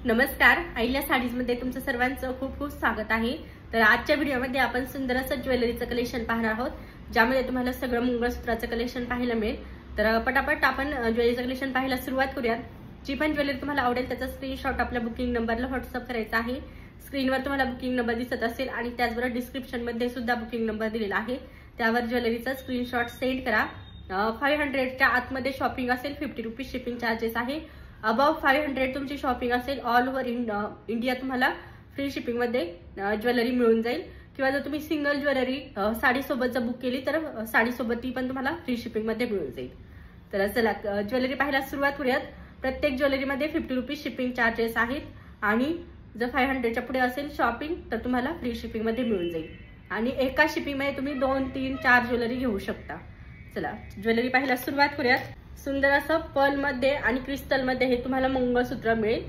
नमस्कार, अहिल्या साडीजमध्ये तुमचं सर्वांचं खूप खूप स्वागत आहे। तर आजच्या व्हिडिओमध्ये आपण सुंदर असं ज्वेलरीचं कलेक्शन पाहणार आहोत, ज्यामध्ये तुम्हाला सगळं मंगळसूत्राचं कलेक्शन पाहायला मिळेल। तर पटापट आपण ज्वेलरीचं कलेक्शन पाहायला सुरुवात करूया। जी पण ज्वेलरी तुम्हाला आवडेल त्याचा स्क्रीनशॉट आपल्या बुकिंग नंबरला व्हॉट्सअप करायचा आहे। स्क्रीनवर तुम्हाला बुकिंग नंबर दिसत असेल आणि त्याचबरोबर डिस्क्रिप्शनमध्ये सुद्धा बुकिंग नंबर दिलेला आहे, त्यावर ज्वेलरीचा स्क्रीनशॉट सेंड करा। 500च्या आतमध्ये शॉपिंग असेल 50 रुपीज शिपिंग चार्जेस आहे। अबव 500 तुमची शॉपिंग असेल ऑल ओव्हर इंडिया तुम्हाला फ्री शिपिंग मध्ये ज्वेलरी मिळून जाईल। किंवा जर तुम्ही सिंगल ज्वेलरी साडी सोबत जर बुक केली तर साडी सोबत ती पण तुम्हाला फ्री शिपिंग मध्ये मिळून जाईल। तर चला ज्वेलरी पाहायला सुरुवात करूयात। प्रत्येक ज्वेलरी मध्ये 50 रुपीज शिपिंग चार्जेस आहेत आणि जर 500च्या पुढे असेल शॉपिंग तर तुम्हाला फ्री शिपिंग मध्ये मिळून जाईल आणि एका शिपिंग मध्ये तुम्ही 2, 3, 4 ज्वेलरी घेऊ शकता। चला ज्वेलरी पाहायला सुरुवात करूयात। सुंदर असं पर्ल मध्ये आणि क्रिस्टल मध्ये हे तुम्हाला मंगळसूत्र मिळेल।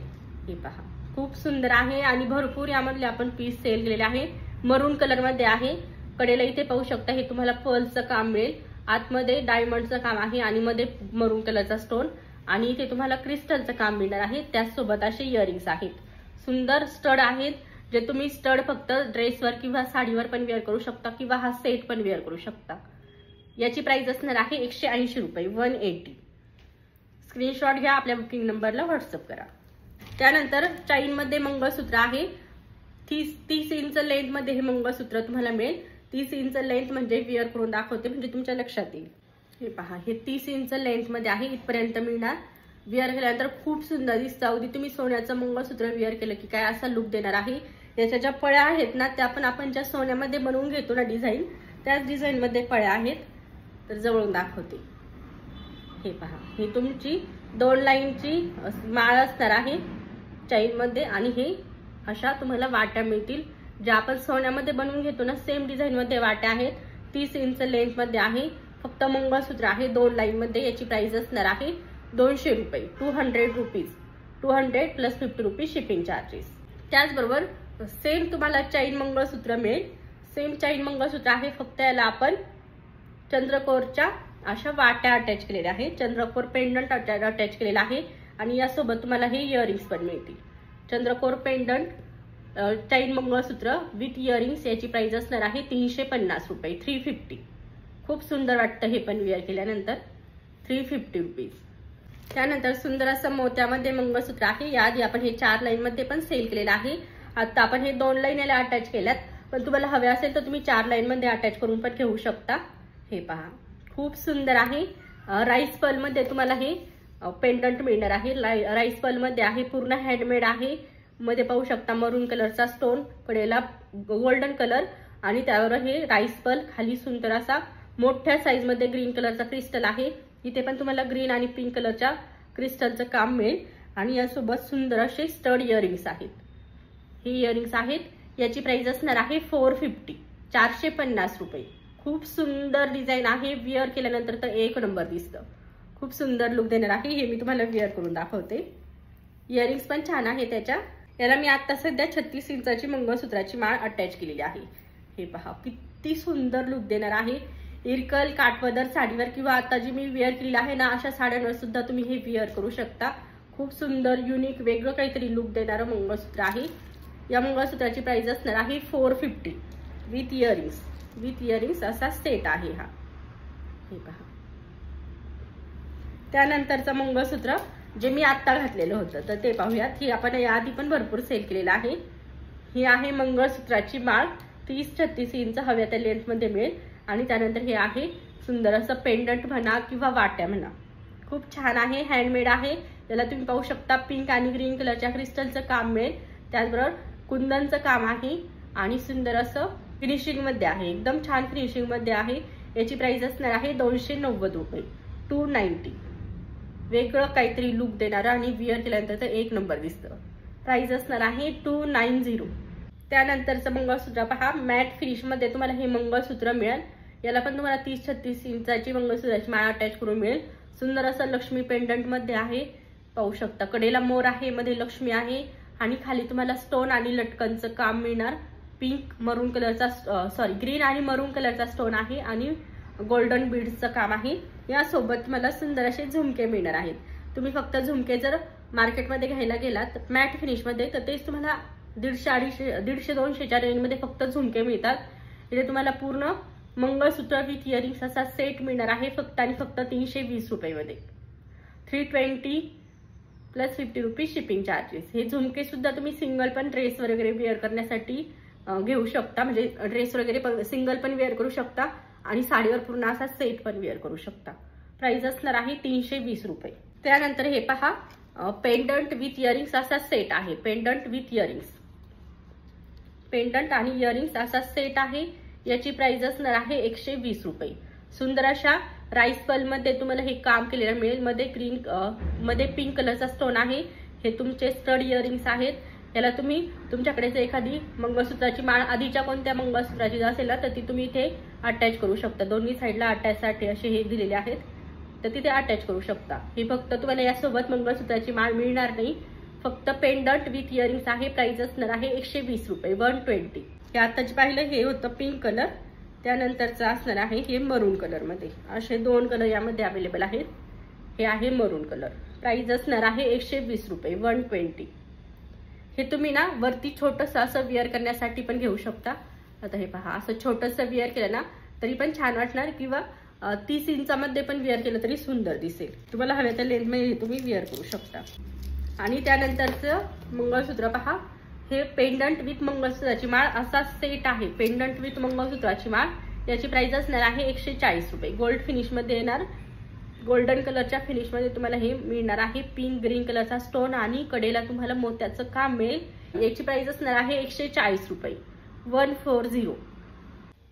हे पहा खूप सुंदर आहे आणि भरपूर यामधले आपण पीस सेल केलेले आहे। मरून कलर मध्ये आहे, कडेला इथे पाहू शकता हे तुम्हाला पर्लचं काम मिळेल। आतमध्ये डायमंडचं काम आहे आणि मध्ये मरून कलरचा स्टोन आणि इथे तुम्हाला क्रिस्टलचं काम मिळणार आहे। त्याचसोबत असे इयरिंग्स आहेत, सुंदर स्टड आहेत, जे तुम्ही स्टड फक्त ड्रेसवर किंवा साडीवर पण वेअर करू शकता किंवा हा सेट पण वेअर करू शकता। याची प्राइस असणार आहे 180 रुपये 180। स्क्रीनशॉट घ्या, आपल्या बुकिंग नंबरला व्हॉट्सअप करा। त्यानंतर चैन मध्ये मंगळसूत्र आहे। 30 इंच लेंथ मध्ये हे मंगळसूत्र तुम्हाला मिळेल। 30 इंच लेंथ म्हणजे वेअर करून दाखवते म्हणजे तुमच्या लक्षात येईल। हे पहा हे 30 इंच लेंथ मध्ये आहे, इथपर्यंत मिळणार। वेअर केल्यानंतर खूप सुंदर दिसतं। अगदी तुम्ही सोन्याचं मंगळसूत्र वेअर केलं की काय असा लुक देणार आहे। याच्या ज्या पळ्या आहेत ना त्या पण आपण ज्या सोन्यामध्ये बनवून घेतो ना डिझाईन, त्याच डिझाईन मध्ये पळ्या आहेत। तर जवळून दाखवते, हे पहा ही तुमची 2 लाईनची माळ असणार आहे चैन मध्ये आणि हे अशा तुम्हाला वाट्या मिळतील, ज्या आपण सोन्यामध्ये बनवून घेतो ना सेम डिझाईन मध्ये वाट्या आहेत। 30 इंच लेंथ मध्ये आहे, फक्त मंगळसूत्र आहे 2 लाईन मध्ये। याची प्राइस असणार आहे 200 रुपये 200 rupees 200 plus 50 rupees shipping charges. त्याचबरोबर सेम तुम्हाला चैन मंगळसूत्र मिळेल। सेम चैन मंगळसूत्र आहे, फक्त याला आपण चंद्रकोरच्या अशा वाट्या अटॅच केलेल्या आहेत। चंद्रकोर पेंडंट अटॅच केलेला आहे आणि यासोबत तुम्हाला हे इयरिंग्स पण मिळतील। चंद्रकोर pendant chain mangalsutra with earrings, याची प्राइस असणार आहे 350 रुपये 350। खूप सुंदर वाटतं हे पण वेअर केल्यानंतर 350 रुपीज। त्यानंतर सुंदर असं मोत्यामध्ये मंगळसूत्र आहे। याआधी आपण हे 4 लाईन मध्ये पण सेल केलेलं आहे। आता आपण हे 2 लाईन याला अटॅच केल्यात, पण तुम्हाला हवे असेल तर तुम्ही 4 लाईन मध्ये अटॅच करून पण घेऊ शकता। हे पहा खूप सुंदर आहे। राईस पर्ल मध्ये तुम्हाला हे पेंडंट मिळणार आहे। राईस पर्ल मध्ये आहे, पूर्ण हँडमेड आहे। मध्ये पाहू शकता मरून कलरचा स्टोन, कडेला गोल्डन कलर आणि त्यावर हे राईस पर्ल, खाली सुंदर असा मोठ्या साईज मध्ये ग्रीन कलरचा क्रिस्टल आहे। इथे पण तुम्हाला ग्रीन आणि पिंक कलरच्या क्रिस्टलचं काम मिळेल आणि यासोबत सुंदर असे स्टड इयरिंग्स आहेत। हे इयरिंग्स आहेत, याची प्राइस असणार आहे 450 450 रुपये। खूप सुंदर डिझाईन आहे, वेअर केल्यानंतर तर एक नंबर दिसतं। खूप सुंदर लुक देणार आहे, हे मी तुम्हाला वेअर करून दाखवते। इयरिंग्स पण छान आहे त्याच्या। याला मी आता सध्या 36 इंचाची मंगळसूत्राची माळ अटॅच केलेली आहे। हे पहा किती सुंदर लुक देणार आहे। इरकल काठपदर साडीवर किंवा आता जी मी वेअर केलेली आहे ना अशा साड्यांवर सुद्धा तुम्ही हे वेअर करू शकता। खूप सुंदर युनिक वेगळं काहीतरी लुक देणारं मंगळसूत्र आहे। या मंगळसूत्राची प्राइस असणार आहे 450 विथ इयरिंग्स असा सेट आहे हा। हे पहा त्यानंतरचं मंगळसूत्र जे मी आता घातलेलं होतं तर ते पाहूयात। ही आपण याआधी पण भरपूर सेल केलेलं आहे। ही आहे मंगळसूत्राची माळ, 30-36 इंच हव्या त्या लेंथ मध्ये मिळेल आणि त्यानंतर हे आहे सुंदर असं पेंडंट म्हणा किंवा वाट्या म्हणा, खूप छान आहे, हँडमेड आहे। त्याला तुम्ही पाहू शकता पिंक आणि ग्रीन कलरच्या क्रिस्टलचं काम मिळेल, त्याचबरोबर कुंदनचं काम आहे आणि सुंदर असं फिनिशिंग मध्ये आहे, एकदम छान फिनिशिंग मध्ये आहे। याची प्राइस असणार आहे 290 रुपये 290। वेगळं काहीतरी लुक देणारं आणि वेअर केल्यानंतर तर एक नंबर दिसतं। प्राइस असणार आहे 290। त्यानंतरचं मंगळसूत्र पहा, मॅट फिनिश मध्ये तुम्हाला हे मंगळसूत्र मिळेल। याला पण तुम्हाला 30-36 इंचाची मंगळसूत्राची माळ अटॅच करून मिळेल। सुंदर असं लक्ष्मी पेंडंट मध्ये आहे, पाहू शकता कडेला मोर आहे, मध्ये लक्ष्मी आहे आणि खाली तुम्हाला स्टोन आणि लटकनचं काम मिळणार। पिंक मरून कलरचा ग्रीन आणि मरून कलरचा स्टोन आहे आणि गोल्डन बीड्सचं काम आहे। यासोबत मला सुंदर असे झुमके मिळणार आहेत। तुम्ही फक्त झुमके जर मार्केटमध्ये घ्यायला गेलात मॅट फिनिशमध्ये तर तेच तुम्हाला 150-200च्या रेंजमध्ये फक्त झुमके मिळतात. इथे तुम्हाला पूर्ण मंगळसूत्र विथ इयरिंग्स असा सेट मिळणार आहे फक्त आणि फक्त 320 रुपयामध्ये. 320 प्लस 50 रुपीज शिपिंग चार्जेस. हे झुमके सुद्धा तुम्ही सिंगल पण ड्रेस वगैरे वेअर करण्यासाठी घेऊ शकता, म्हणजे ड्रेस वगैरे सिंगल पण वेअर करू शकता आणि साडीवर पूर्ण असा सेट पण वेअर करू शकता. प्राइस असणार आहे 320 रुपये. त्यानंतर हे पहा पेंडंट विथ इयरिंग्स असा सेट आहे. पेंडंट विथ इयरिंग्स, पेंडंट आणि इयरिंग्स असा सेट आहे. याची प्राइस असणार आहे 120 रुपये. सुंदर अशा राईस पर्ल मध्ये तुम्हाला हे काम केलेलं मिळेल. मध्ये पिंक कलरचा स्टोन आहे. हे तुमचे स्टड इयरिंग्स आहेत. याला तुम्ही तुमच्याकडे जर एखादी मंगळसूत्राची माळ आधीच्या कोणत्या मंगळसूत्राची असेल ना तर ती तुम्ही इथे अटॅच करू शकता. दोन्ही साईडला अटॅचसाठी असे हे दिलेले आहेत तर तिथे अटॅच करू शकता. हे फक्त तुम्हाला यासोबत मंगळसूत्राची माळ मिळणार नाही, फक्त पेंडंट विथ इयरिंग्स आहे. प्राइस असणार आहे 120 रुपये 120. हे आताच पाहिलं हे होतं पिंक कलर, त्यानंतरचं असणार आहे हे मरून कलर मध्ये. असे 2 कलर यामध्ये अवेलेबल आहेत. हे आहे मरून कलर. प्राइस असणार आहे 120 रुपये 120. हे तुम्ही ना वरती छोटंसं असं वेअर करण्यासाठी पण घेऊ शकता. आता हे पहा असं छोटंसं वेअर केलं ना तरी पण छान वाटणार, किंवा 30 इंचामध्ये पण वेअर केलं तरी सुंदर दिसेल. तुम्हाला हव्या त्या लेंथमध्ये तुम्ही वेअर करू शकता. आणि त्यानंतरचं मंगळसूत्र पहा, हे पेंडंट विथ मंगळसूत्राची माळ असा सेट आहे. पेंडंट विथ मंगळसूत्राची माळ याची प्राइस असणार आहे 140 रुपये. गोल्ड फिनिश मध्ये येणार, गोल्डन कलरच्या फिनिश मध्ये तुम्हाला हे मिळणार आहे. पिंक ग्रीन कलरचा स्टोन आणि कडेला तुम्हाला मोत्याचं काम मिळेल. याची प्राइस असणार आहे 140 रुपये 140.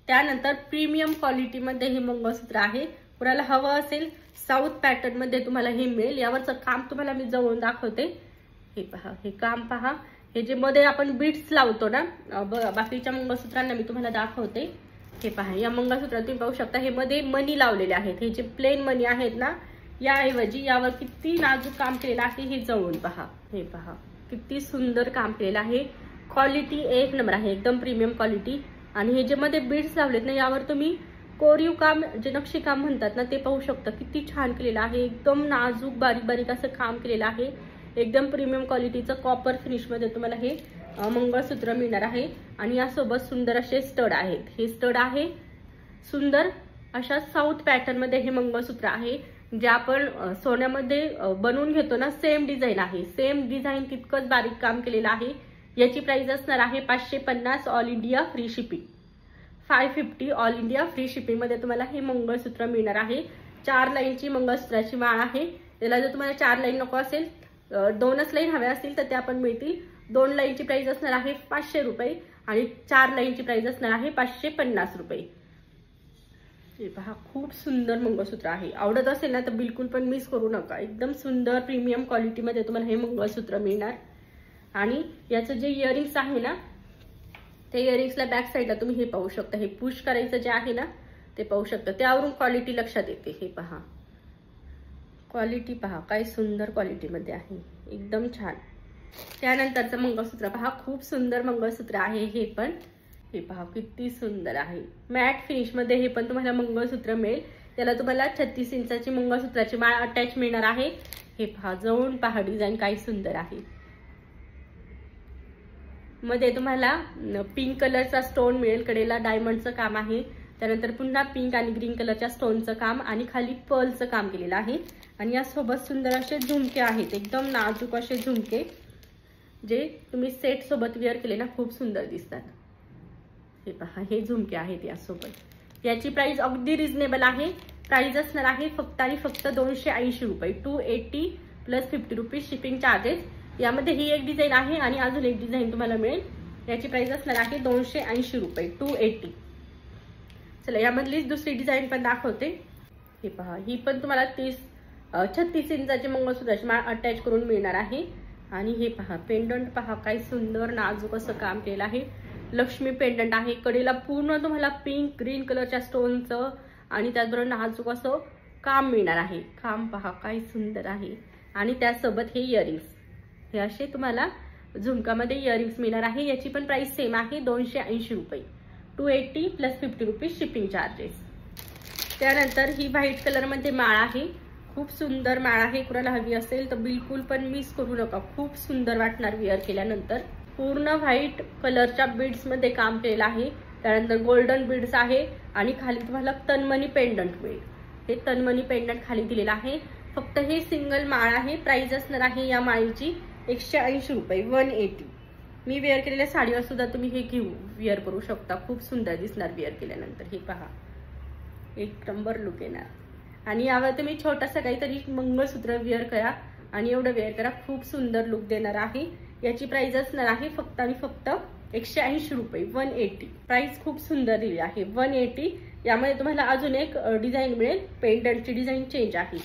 त्यानंतर प्रीमियम क्वालिटी मध्ये हे मंगळसूत्र आहे. कुणाला हवं असेल साऊथ पॅटर्न मध्ये तुम्हाला हे मिळेल. यावरचं काम तुम्हाला मी जवळून दाखवते. हे पहा, हे काम पहा. हे जे मध्ये आपण बीड्स लावतो ना, बाकीच्या मंगळसूत्रांना मी तुम्हाला दाखवते. हे पहा, या मंगळसूत्रात तुम्ही पाहू शकता हे मध्ये मनी लावलेले आहेत. हे जे प्लेन मनी आहेत ना, याऐवजी यावर किती नाजूक काम केलेलं आहे हे जवळून पहा. हे पहा किती सुंदर काम केलेलं आहे. क्वालिटी एक नंबर आहे, एकदम प्रीमियम क्वालिटी. आणि हे जे मध्ये बीड्स लावलेत ना, यावर तुम्ही कोरीव काम जे नक्षीकाम म्हणतात ना ते पाहू शकता. किती छान केलेलं आहे. एकदम नाजूक बारीक बारीक असं काम केलेलं आहे. एकदम प्रीमियम क्वालिटीचं कॉपर फिनिश मध्ये तुम्हाला हे मंगळसूत्र मिळणार आहे. आणि यासोबत सुंदर असे स्टड आहेत. हे स्टड आहे सुंदर अशा साऊथ पॅटर्न मध्ये हे मंगळसूत्र आहे. जे आपण सोन्यामध्ये बनवून घेतो ना, सेम डिझाईन आहे. सेम डिझाईन तितकंच बारीक काम केलेलं आहे. याची प्राइस असणार आहे 550 all India free shipping. 550 all India free shipping मध्ये तुम्हाला हे मंगळसूत्र मिळणार आहे. 4 लाईनची मंगळसूत्राची माळ आहे. त्याला जर तुम्हाला 4 लाईन नको असेल, 2च लाईन हव्या असतील तर त्या पण मिळतील. 2 लाईनची प्राइस असणार आहे 500 रुपये आणि 4 लाईनची प्राइस असणार आहे 550 रुपये. हे पहा खूप सुंदर मंगळसूत्र आहे. आवडत असेल ना तर बिलकुल पण मिस करू नका. एकदम सुंदर प्रीमियम क्वालिटी मध्ये तुम्हाला हे मंगळसूत्र मिळणार. आणि याचं जे इयरिंग्स आहे ना, त्या इयरिंग्सला बॅक साईडला तुम्ही हे पाहू शकता. हे पुश करायचं जे आहे ना ते पाहू शकता. त्यावरून क्वालिटी लक्षात येते. हे पहा क्वालिटी पहा, काय सुंदर क्वालिटीमध्ये आहे, एकदम छान. त्यानंतरचं मंगळसूत्र पहा, खूप सुंदर मंगळसूत्र आहे हे पण. हे पहा किती सुंदर आहे. मॅट फिनिश मध्ये हे पण तुम्हाला मंगळसूत्र मिळेल. त्याला तुम्हाला 36 इंचाची मंगळसूत्राची माळ अटॅच मिळणार आहे. हे पहा जवळून पहा डिझाईन काय सुंदर आहे. मध्ये तुम्हाला पिंक कलरचा स्टोन मिळेल. कडेला डायमंडचं काम आहे. त्यानंतर पुन्हा पिंक आणि ग्रीन कलरच्या स्टोनचं काम आणि खाली पर्लचं काम केलेलं आहे. आणि यासोबत सुंदर असे झुमके आहेत. एकदम नाजूक असे झुमके जे तुम्ही सेट सोबत वेअर केले ना खूप सुंदर दिसतात. हे पहा हे झुमके आहेत यासोबत. याची प्राइस अगदी रिझनेबल आहे. प्राइस असणार आहे फक्त आणि फक्त 280 रुपये 280 प्लस 50 रुपीज शिपिंग चार्जेस. यामध्ये ही एक डिझाईन आहे आणि अजून एक डिझाईन तुम्हाला मिळेल. याची प्राइस असणार आहे 280 रुपये 280. चला यामधलीच दुसरी डिझाईन पण दाखवते. हे पहा ही पण तुम्हाला 36 इंचाची मंगळसूत्राची माळ अटॅच करून मिळणार आहे. आणि हे पहा पेंडंट पहा काय सुंदर नाजूक असं काम केलं आहे. लक्ष्मी पेंडंट आहे. कडेला पूर्ण तुम्हाला पिंक ग्रीन कलरच्या स्टोनचं आणि त्याचबरोबर नाजूक असं काम मिळणार आहे. काम पहा काय सुंदर आहे. आणि त्यासोबत हे इयरिंग्स हे असे तुम्हाला झुमकामध्ये इयरिंग्स मिळणार आहे. याची पण प्राइस सेम आहे 280 रुपये 280 प्लस 50 रुपीज शिपिंग चार्जेस. त्यानंतर ही व्हाईट कलर मध्ये माळ आहे. खूप सुंदर माळ आहे, कुणाला हवी असेल तर बिलकुल पण मिस करू नका, खूप सुंदर वाटणार वेअर केल्यानंतर। पूर्ण व्हाईट कलरच्या बीड्स मध्ये काम केलेलं आहे, त्यानंतर गोल्डन बीड्स आहे आणि खाली तुम्हाला तन्मणी पेंडंट मिळेल। हे तन्मणी पेंडंट खाली दिलेलं आहे। फक्त हे सिंगल माळ आहे, प्राइस असणार आहे या माळीची 180 रुपये, 180। मी वेअर केलेल्या साडीवर सुद्धा तुम्ही हे घेऊ वेअर करू शकता, खूप सुंदर दिसणार वेअर केल्यानंतर। हे पहा, एक नंबर लुक येणार। आणि यावर तुम्ही छोटासा काहीतरी मंगळसूत्र वेअर करा आणि एवढं वेअर करा, खूप सुंदर लुक देणार आहे। याची प्राइस असणार आहे फक्त आणि फक्त 180 रुपये, 180। प्राइस खूप सुंदर दिली आहे, 180। यामध्ये तुम्हाला अजून एक डिझाईन मिळेल, पेंडंटची डिझाईन चेंज आहे,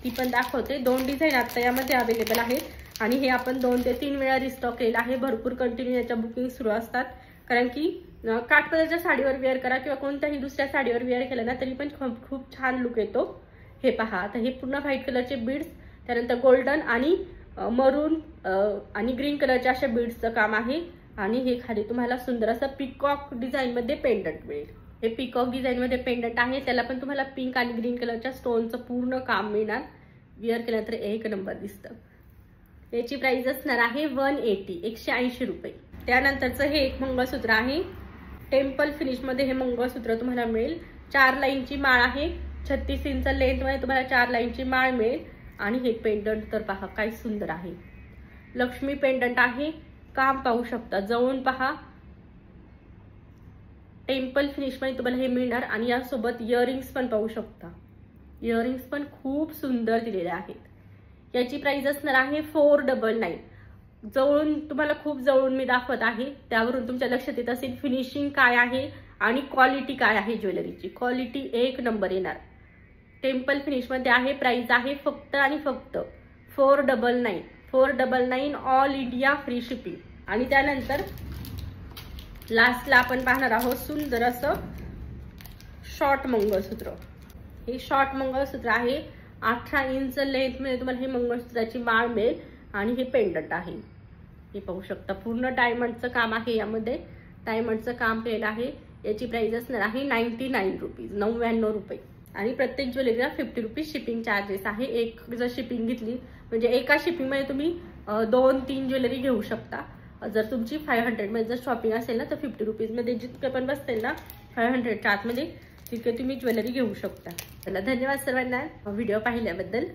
ती पण दाखवते। 2 डिझाईन आता यामध्ये अवेलेबल आहेत आणि हे आपण 2 ते 3 वेळा रिस्टॉक केलेलं आहे। भरपूर कंटिन्यू याच्या बुकिंग सुरू असतात, कारण की काठपदरच्या साडीवर वेअर करा किंवा कोणत्याही दुसऱ्या साडीवर वेअर केलं ना तरी पण खूप छान लुक येतो। हे पहा, आता हे पूर्ण व्हाईट कलरचे बीड्स, त्यानंतर गोल्डन आणि मरून आणि ग्रीन कलरच्या अशा बीड्सचं काम आहे। आणि हे खाली तुम्हाला सुंदर असं पिकॉक डिझाईन मध्ये पेंडंट मिळेल। हे पिकॉक डिझाईन मध्ये पेंडंट आहे, त्याला पण तुम्हाला पिंक आणि ग्रीन कलरच्या स्टोनचं पूर्ण काम मिळणार। वेअर केल्यानंतर एक नंबर दिसतं। याची प्राइस असणार आहे 180, 180 रुपये। त्यानंतरचं हे एक मंगळसूत्र आहे, टेम्पल फिनिश मध्ये हे मंगळसूत्र तुम्हाला मिळेल। 4 लाईनची माळ आहे, 36 इंच लेंथ मध्ये तुम्हाला 4 लाईनची माळ मिळेल। आणि हे पेंडंट तर पहा काय सुंदर आहे, लक्ष्मी पेंडंट आहे, काम पाहू शकता, जवळून पहा। टेम्पल फिनिश मध्ये तुम्हाला हे मिळणार आणि यासोबत इयरिंग्स पण पाहू शकता, इयरिंग्स पण खूप सुंदर दिलेले आहेत। याची प्राइस असणार आहे 499। जवळून तुम्हाला खूप जवळून मी दाखवत आहे, त्यावरून तुमच्या लक्षात येत असेल फिनिशिंग काय आहे आणि क्वालिटी काय आहे। ज्वेलरीची क्वालिटी एक नंबर येणार। टेम्पल फिनिश मध्ये आहे, प्राइस आहे फक्त आणि फक्त 499, 499 ऑल इंडिया फ्री शिपिंग। आणि त्यानंतर लास्टला आपण पाहणार आहोत सुंदर असं शॉर्ट मंगळसूत्र। हे शॉर्ट मंगळसूत्र आहे, 18 इंच लेंथ मध्ये तुम्हाला हे मंगळसूत्राची माळ मिळेल आणि हे पेंडंट आहे। हे पाहू शकता, पूर्ण डायमंडचं काम आहे, यामध्ये डायमंडचं काम केलेलं आहे। याची प्राइस असणार आहे 99 रुपीज, 99 रुपये। आणि प्रत्येक ज्वेलरीला 50 रुपीज शिपिंग चार्जेस आहे। एक जर शिपिंग घेतली म्हणजे एका शिपिंग मध्ये तुम्ही 2-3 ज्वेलरी घेऊ शकता। जर तुमची 500 मध्ये जर शॉपिंग असेल ना तर 50 रुपीज मध्ये जितके पण बसतील ना 500च्या आतमध्ये तितके तुम्ही ज्वेलरी घेऊ शकता। चला, धन्यवाद सर्वांना व्हिडिओ पाहिल्याबद्दल।